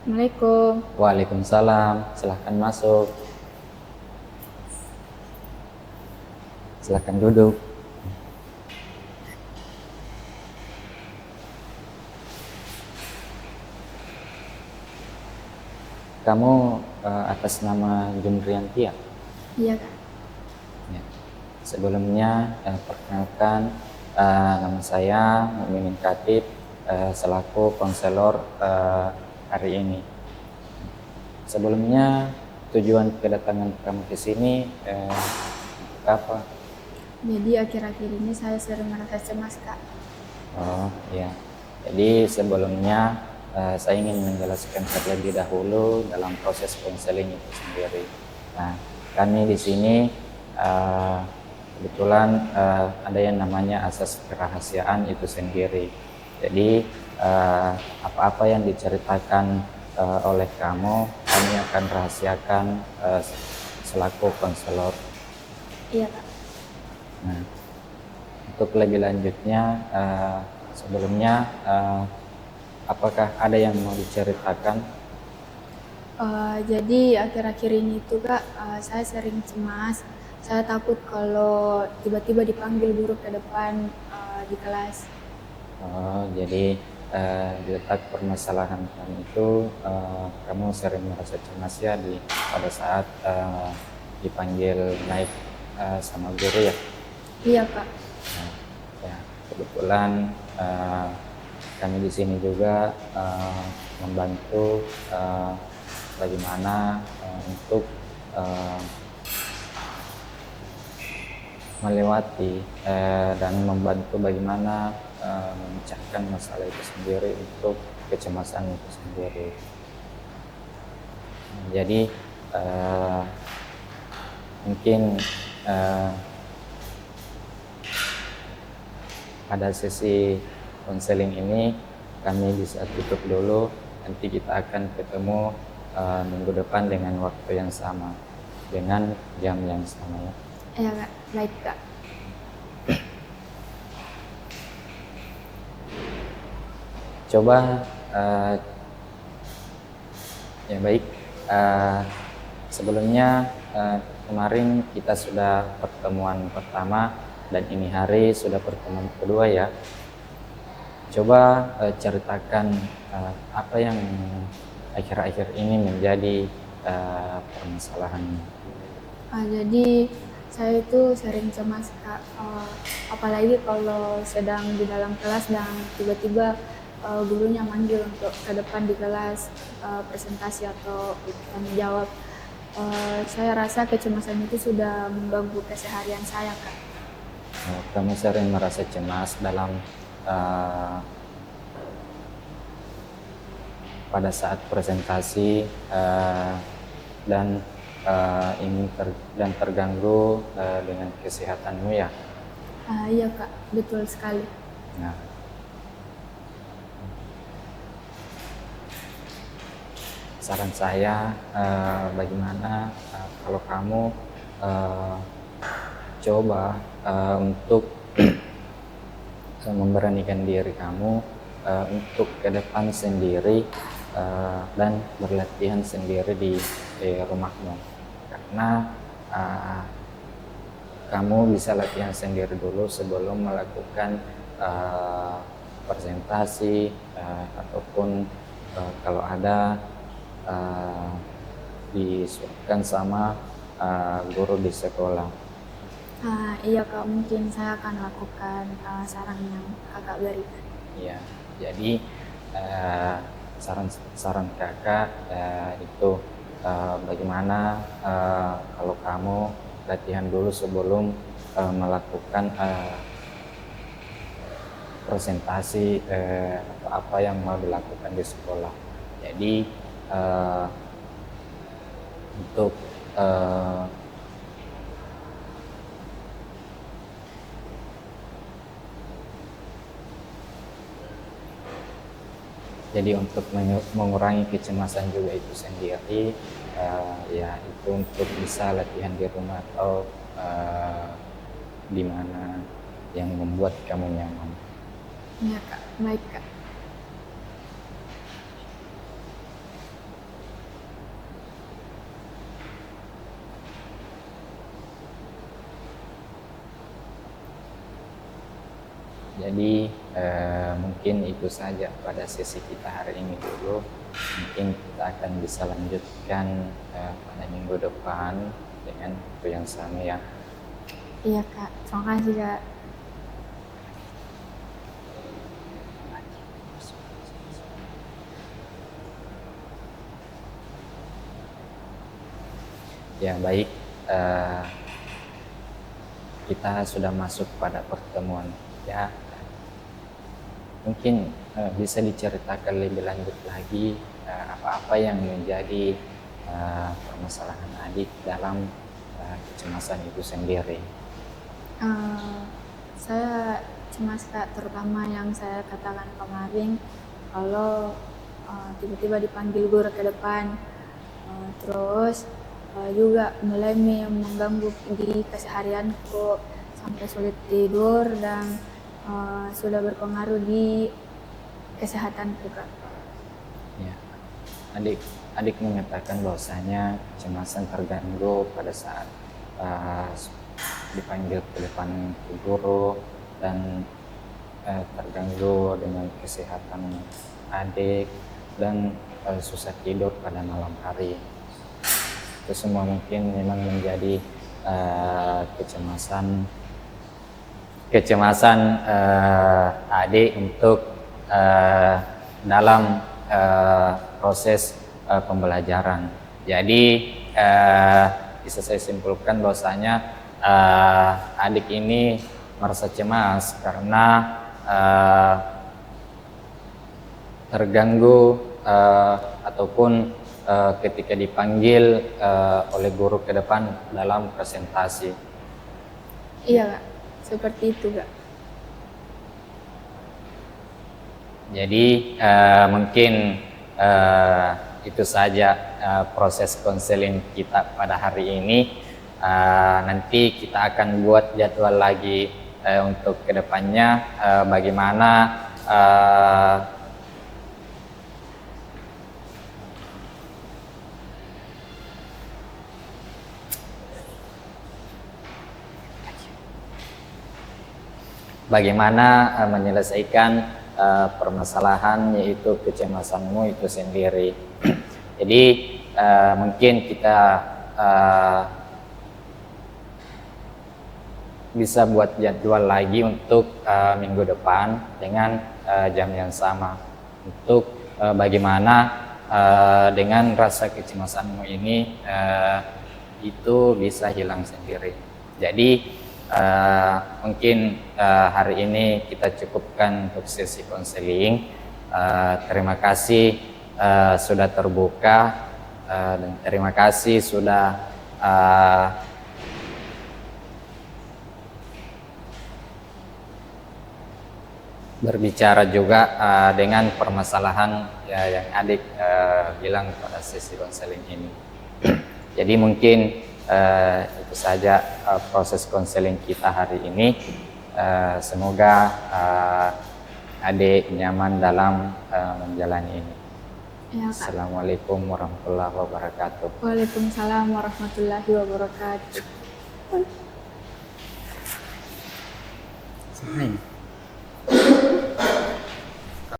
Assalamualaikum. Waalaikumsalam, silahkan masuk. Silahkan duduk. Kamu atas nama Jumrianti ya? Iya kak. Ya. Sebelumnya perkenalkan, nama saya Mukminin Khatib, selaku konselor hari ini. Sebelumnya tujuan kedatangan kamu ke sini untuk apa? Jadi akhir-akhir ini saya sering merasa cemas kak. Oh ya, jadi sebelumnya saya ingin menjelaskan terlebih dahulu dalam proses konseling itu sendiri. Nah, kami di sini kebetulan ada yang namanya asas kerahasiaan itu sendiri. Jadi apa-apa yang diceritakan oleh kamu, kami akan rahasiakan selaku konselor. Iya kak. Nah, untuk lebih lanjutnya, sebelumnya apakah ada yang mau diceritakan? Jadi akhir-akhir ini tuh kak, saya sering cemas. Saya takut kalau tiba-tiba dipanggil guru ke depan di kelas. Jadi di letak permasalahan kamu itu, kamu sering merasa cemas ya pada saat dipanggil naik sama guru ya? Iya kak. Nah, ya kebetulan kami di sini juga membantu bagaimana untuk melewati dan membantu bagaimana memecahkan masalah itu sendiri untuk kecemasan itu sendiri. Jadi mungkin pada sesi konseling ini kami bisa tutup dulu, nanti kita akan ketemu minggu depan dengan waktu yang sama, dengan jam yang sama ya. Iya kak, baik kak. Coba ya baik, sebelumnya kemarin kita sudah pertemuan pertama dan ini hari sudah pertemuan kedua ya. Coba ceritakan apa yang akhir-akhir ini menjadi permasalahannya. Jadi saya itu sering cemas kak, apalagi kalau sedang di dalam kelas dan tiba-tiba gurunya manggil untuk ke depan di kelas presentasi atau tanya jawab. Saya rasa kecemasan itu sudah mengganggu keseharian saya kak. Kamu sering merasa cemas dalam pada saat presentasi dan dan terganggu dengan kesehatanmu ya? Iya kak, betul sekali. Nah, saran saya bagaimana kalau kamu coba untuk memberanikan diri kamu untuk ke depan sendiri dan berlatihan sendiri di rumahmu, karena kamu bisa latihan sendiri dulu sebelum melakukan presentasi ataupun kalau ada disuruhkan sama guru di sekolah. Iya kak, mungkin saya akan lakukan saran yang kakak berikan. Ya, jadi saran kakak itu bagaimana kalau kamu latihan dulu sebelum melakukan presentasi atau apa yang mau dilakukan di sekolah. Jadi untuk mengurangi kecemasan juga itu sendiri, ya itu untuk bisa latihan di rumah atau di mana yang membuat kamu nyaman. Iya kak, baik kak. mungkin itu saja pada sesi kita hari ini dulu. Mungkin kita akan bisa lanjutkan pada minggu depan dengan waktu yang sama ya. Iya Kak, terima kasih Kak. Ya baik, kita sudah masuk pada pertemuan ya. Mungkin bisa diceritakan lebih lanjut lagi apa-apa yang menjadi permasalahan adik dalam kecemasan itu sendiri. Saya cemas Kak, terutama yang saya katakan kemarin, kalau tiba-tiba dipanggil guru ke depan, terus juga mulai mengganggu di keseharianku sampai sulit tidur dan sudah berpengaruh di kesehatanku Kak. Ya, adik mengatakan bahwasanya kecemasan terganggu pada saat dipanggil ke depan guru dan terganggu dengan kesehatan adik dan susah tidur pada malam hari. Itu semua mungkin memang menjadi kecemasan adik untuk dalam proses pembelajaran. Jadi bisa saya simpulkan bahwasanya adik ini merasa cemas karena terganggu ataupun ketika dipanggil oleh guru ke depan dalam presentasi. Iya Kak, seperti itu Kak. Jadi mungkin itu saja proses konseling kita pada hari ini. Nanti kita akan buat jadwal lagi untuk kedepannya bagaimana menyelesaikan permasalahan yaitu kecemasanmu itu sendiri. Jadi mungkin kita bisa buat jadwal lagi untuk minggu depan dengan jam yang sama untuk bagaimana dengan rasa kecemasanmu ini itu bisa hilang sendiri. Jadi mungkin hari ini kita cukupkan untuk sesi konseling. Terima kasih sudah terbuka dan terima kasih sudah berbicara juga dengan permasalahan yang adik bilang pada sesi konseling ini. Jadi mungkin itu saja proses konseling kita hari ini. Semoga adik nyaman dalam menjalani ini. Ya, Kak. Assalamualaikum warahmatullahi wabarakatuh. Waalaikumsalam warahmatullahi wabarakatuh. Sampai.